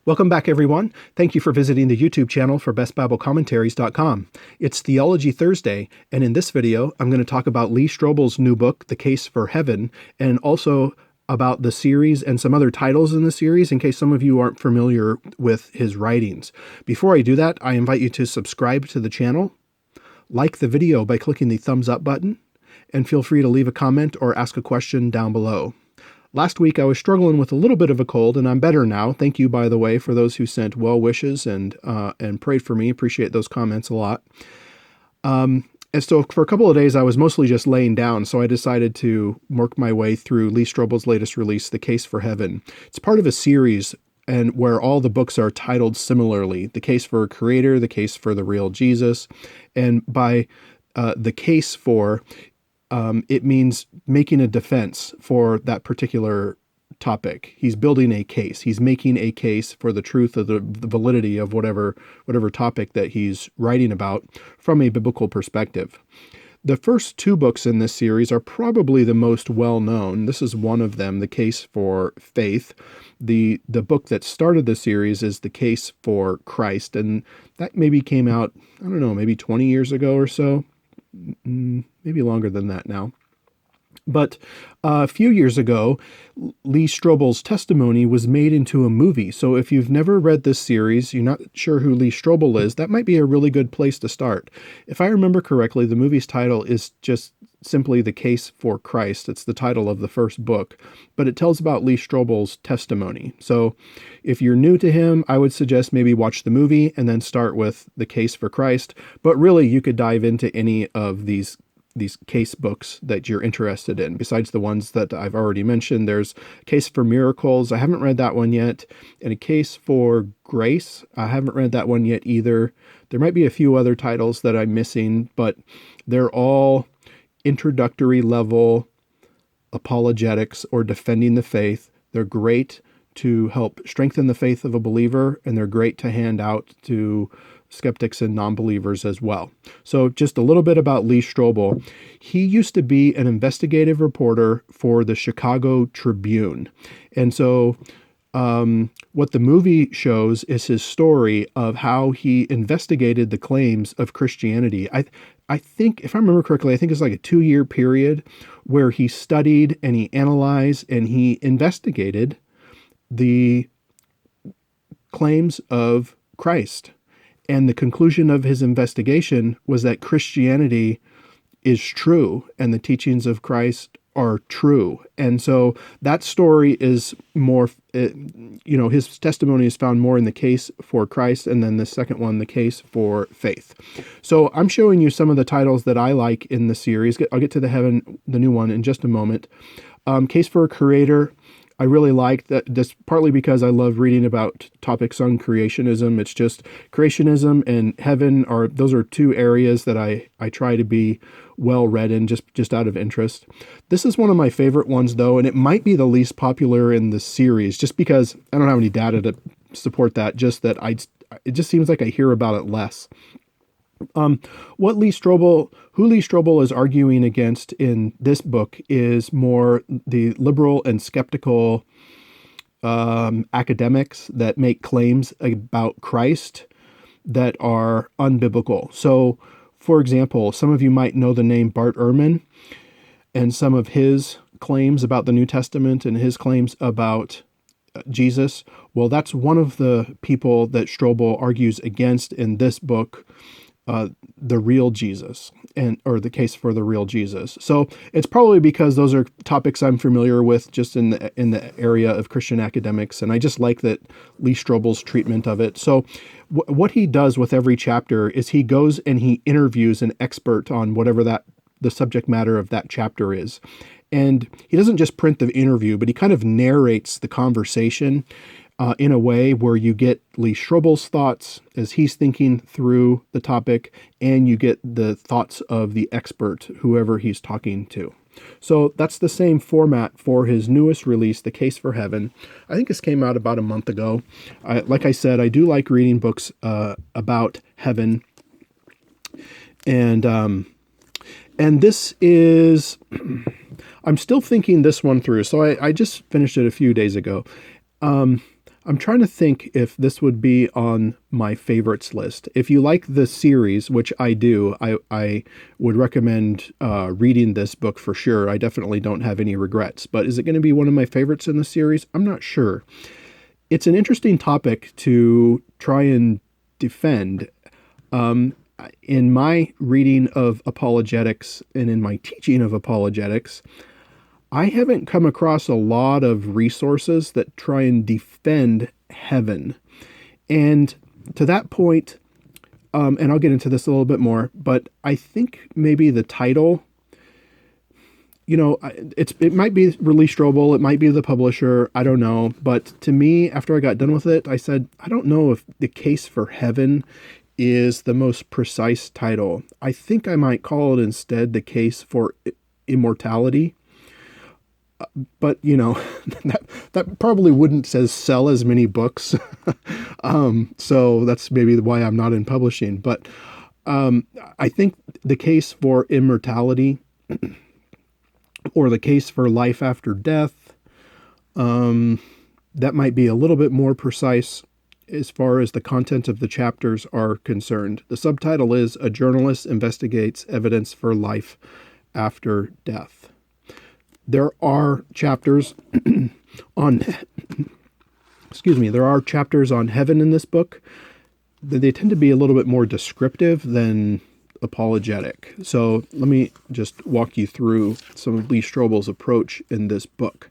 Welcome back, everyone. Thank you for visiting the YouTube channel for bestbiblecommentaries.com. It's Theology Thursday, and in this video, I'm going to talk about Lee Strobel's new book, The Case for Heaven, and also about the series and some other titles in the series in case some of you aren't familiar with his writings. Before I do that, I invite you to subscribe to the channel, like the video by clicking the thumbs up button, and feel free to leave a comment or ask a question down below. Last week I was struggling with a little bit of a cold, and I'm better now. Thank you, by the way, for those who sent well wishes and prayed for me. Appreciate those comments a lot. And so for a couple of days I was mostly just laying down, so I decided to work my way through Lee Strobel's latest release, The Case for Heaven. It's part of a series and where all the books are titled similarly: The Case for a Creator, The Case for the Real Jesus, and by the case for, it means making a defense for that particular topic. He's building a case. He's making a case for the truth of the validity of whatever topic that he's writing about from a biblical perspective. The first two books in this series are probably the most well-known. This is one of them, The Case for Faith. The book that started the series is The Case for Christ, and that maybe came out, I don't know, maybe 20 years ago or so. Maybe longer than that now. But a few years ago, Lee Strobel's testimony was made into a movie. So if you've never read this series, you're not sure who Lee Strobel is, that might be a really good place to start. If I remember correctly, the movie's title is just simply The Case for Christ. It's the title of the first book, but it tells about Lee Strobel's testimony. So if you're new to him, I would suggest maybe watch the movie and then start with The Case for Christ. But really, you could dive into any of these case books that you're interested in. Besides the ones that I've already mentioned, there's a Case for Miracles. I haven't read that one yet. And a Case for Grace. I haven't read that one yet either. There might be a few other titles that I'm missing, but they're all introductory level apologetics or defending the faith. They're great to help strengthen the faith of a believer, and they're great to hand out to skeptics and non-believers as well. So just a little bit about Lee Strobel. He used to be an investigative reporter for the Chicago Tribune. And so what the movie shows is his story of how he investigated the claims of Christianity. I think, if I remember correctly, I think it's like a 2-year period where he studied and he analyzed and he investigated the claims of Christ. And the conclusion of his investigation was that Christianity is true and the teachings of Christ are true. And so that story is more, his testimony is found more in The Case for Christ, and then the second one, The Case for Faith. So I'm showing you some of the titles that I like in the series. I'll get to the new one in just a moment. Case for a Creator. I really like that, just partly because I love reading about topics on creationism. It's just creationism and heaven those are two areas that I try to be well read in just out of interest. This is one of my favorite ones though, and it might be the least popular in the series just because I don't have any data to support that, just that it just seems like I hear about it less. Who Lee Strobel is arguing against in this book is more the liberal and skeptical academics that make claims about Christ that are unbiblical. So, for example, some of you might know the name Bart Ehrman and some of his claims about the New Testament and his claims about Jesus. Well, that's one of the people that Strobel argues against in this book, The Real Jesus, or The Case for the Real Jesus. So it's probably because those are topics I'm familiar with just in the area of Christian academics, and I just like that Lee Strobel's treatment of it. So what he does with every chapter is he goes and he interviews an expert on whatever the subject matter of that chapter is. And he doesn't just print the interview, but he kind of narrates the conversation in a way where you get Lee Strobel's thoughts as he's thinking through the topic, and you get the thoughts of the expert, whoever he's talking to. So that's the same format for his newest release, The Case for Heaven. I think this came out about a month ago. Like I said, I do like reading books about heaven. And this is, I'm still thinking this one through. So I just finished it a few days ago. I'm trying to think if this would be on my favorites list. If you like the series, which I do, I would recommend reading this book for sure. I definitely don't have any regrets. But is it going to be one of my favorites in the series? I'm not sure. It's an interesting topic to try and defend. In my reading of apologetics and in my teaching of apologetics, I haven't come across a lot of resources that try and defend heaven. And to that point, and I'll get into this a little bit more, but I think maybe the title, it might be Lee Strobel, it might be the publisher, I don't know. But to me, after I got done with it, I said, I don't know if The Case for Heaven is the most precise title. I think I might call it instead The Case for Immortality. But, that probably wouldn't sell as many books. So that's maybe why I'm not in publishing. But I think The Case for Immortality or The Case for Life After Death, that might be a little bit more precise as far as the content of the chapters are concerned. The subtitle is A Journalist Investigates Evidence for Life After Death. There are chapters on, there are chapters on heaven in this book. They tend to be a little bit more descriptive than apologetic. So let me just walk you through some of Lee Strobel's approach in this book.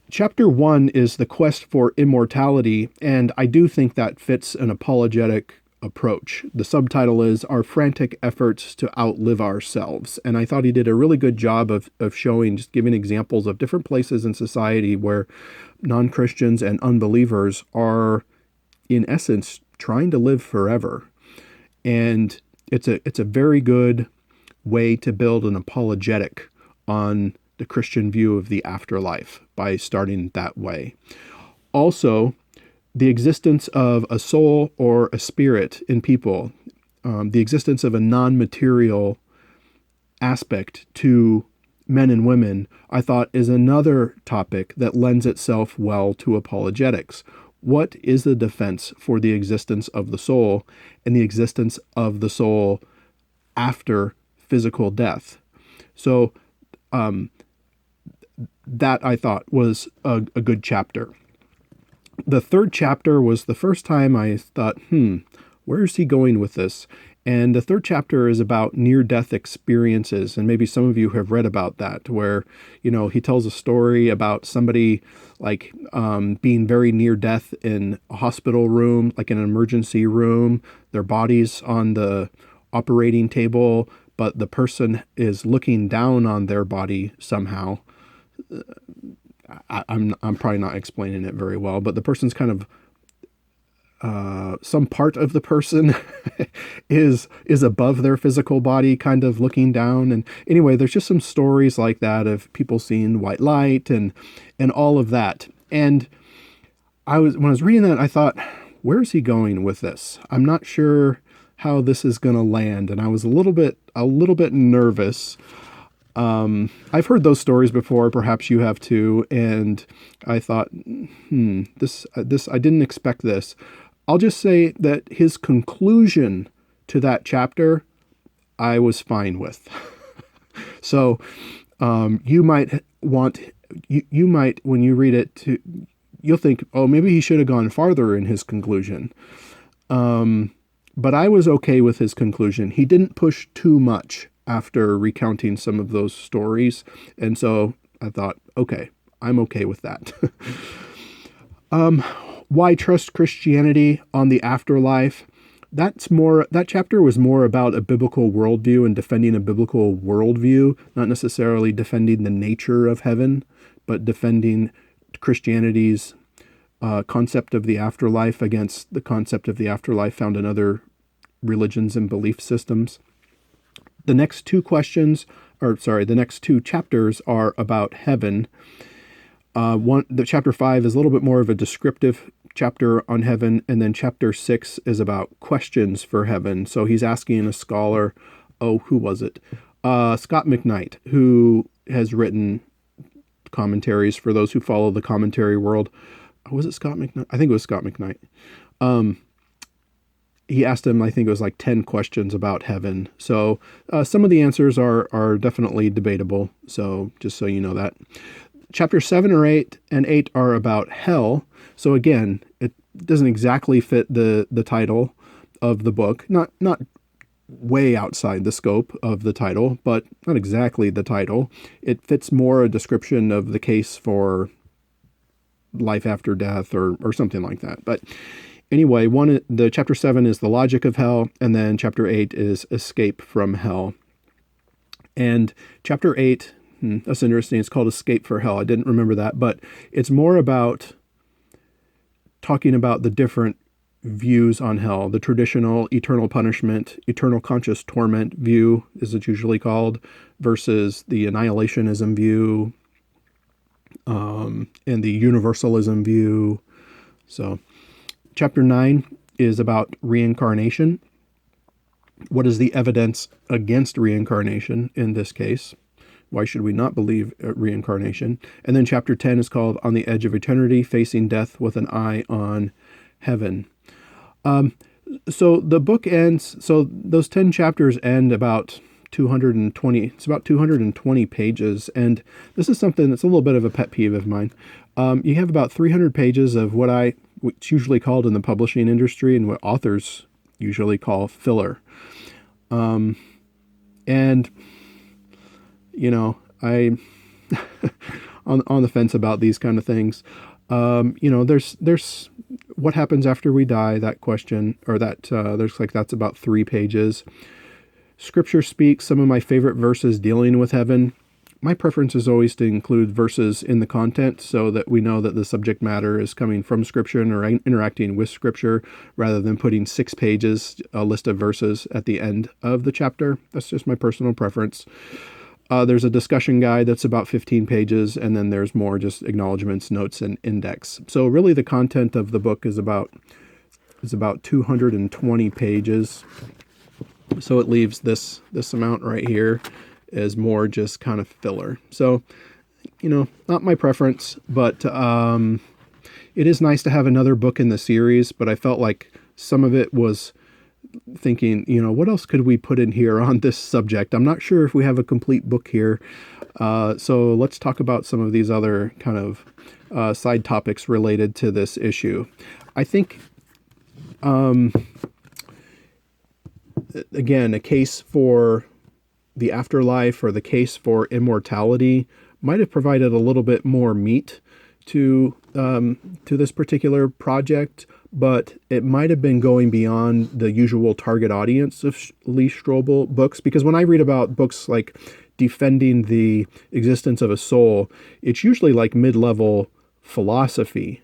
Chapter 1 is the quest for immortality, and I do think that fits an apologetic approach. The subtitle is Our Frantic Efforts to Outlive Ourselves. And I thought he did a really good job of showing, just giving examples of different places in society where non-Christians and unbelievers are, in essence, trying to live forever. And it's a very good way to build an apologetic on the Christian view of the afterlife by starting that way. Also, the existence of a soul or a spirit in people, the existence of a non-material aspect to men and women, I thought is another topic that lends itself well to apologetics. What is the defense for the existence of the soul and the existence of the soul after physical death? So that I thought was a good chapter. The third chapter was the first time I thought, where is he going with this? And the third chapter is about near-death experiences. And maybe some of you have read about that, where, he tells a story about somebody being very near death in a hospital room, like an emergency room, their body's on the operating table, but the person is looking down on their body somehow. I'm probably not explaining it very well, but the person's kind of some part of the person is above their physical body, kind of looking down. And anyway, there's just some stories like that of people seeing white light and all of that. And when I was reading that, I thought, where's he going with this? I'm not sure how this is going to land, and I was a little bit nervous. I've heard those stories before, perhaps you have too, and I thought, this I didn't expect this. I'll just say that his conclusion to that chapter, I was fine with. So, you might when you read it, you'll think, oh, maybe he should have gone farther in his conclusion. But I was okay with his conclusion. He didn't push too much after recounting some of those stories. And so I thought, okay, I'm okay with that. Why trust Christianity on the afterlife? That chapter was more about a biblical worldview and defending a biblical worldview, not necessarily defending the nature of heaven, but defending Christianity's concept of the afterlife against the concept of the afterlife found in other religions and belief systems. The next two chapters are about heaven. The chapter 5 is a little bit more of a descriptive chapter on heaven, and then chapter 6 is about questions for heaven. So he's asking a scholar, who was it? Scott McKnight, who has written commentaries for those who follow the commentary world. was it Scott McKnight? I think it was Scott McKnight. He asked him, I think it was like 10 questions about heaven. So some of the answers are definitely debatable. So just so you know that. Chapter 7 or 8 and 8 are about hell. So again, it doesn't exactly fit the title of the book. Not way outside the scope of the title, but not exactly the title. It fits more a description of the case for life after death or something like that. But anyway, the chapter 7 is the logic of hell, and then chapter 8 is escape from hell. And chapter 8, that's interesting. It's called Escape for Hell. I didn't remember that, but it's more about talking about the different views on hell. The traditional eternal punishment, eternal conscious torment view, as it's usually called, versus the annihilationism view, and the universalism view. So chapter 9 is about reincarnation. What is the evidence against reincarnation in this case? Why should we not believe reincarnation? And then chapter 10 is called On the Edge of Eternity, Facing Death with an Eye on Heaven. So the book ends, so those 10 chapters end about 220, it's about 220 pages. And this is something that's a little bit of a pet peeve of mine. You have about 300 pages of what's usually called in the publishing industry and what authors usually call filler. And, you know, I, on the fence about these kind of things. You know, there's what happens after we die, that question, or that's about 3 pages. Scripture speaks, some of my favorite verses dealing with heaven. My preference is always to include verses in the content so that we know that the subject matter is coming from Scripture or interacting with Scripture, rather than putting 6 pages, a list of verses at the end of the chapter. That's just my personal preference. There's a discussion guide that's about 15 pages, and then there's more just acknowledgments, notes, and index. So really the content of the book is about 220 pages. So it leaves this amount right here as more just kind of filler. So, you know, not my preference, but it is nice to have another book in the series, but I felt like some of it was thinking, you know, what else could we put in here on this subject? I'm not sure if we have a complete book here. So let's talk about some of these other kind of side topics related to this issue. I think, again, a case for the afterlife or the case for immortality might have provided a little bit more meat to this particular project, but it might have been going beyond the usual target audience of Lee Strobel books. Because when I read about books like Defending the Existence of a Soul, it's usually like mid-level philosophy.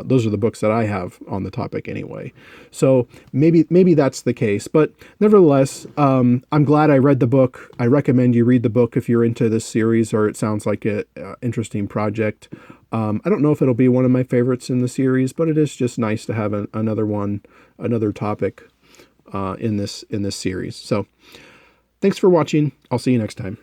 Those are the books that I have on the topic anyway. So maybe that's the case. But nevertheless, I'm glad I read the book. I recommend you read the book if you're into this series, or it sounds like an interesting project. I don't know if it'll be one of my favorites in the series, but it is just nice to have another topic in this series. So thanks for watching. I'll see you next time.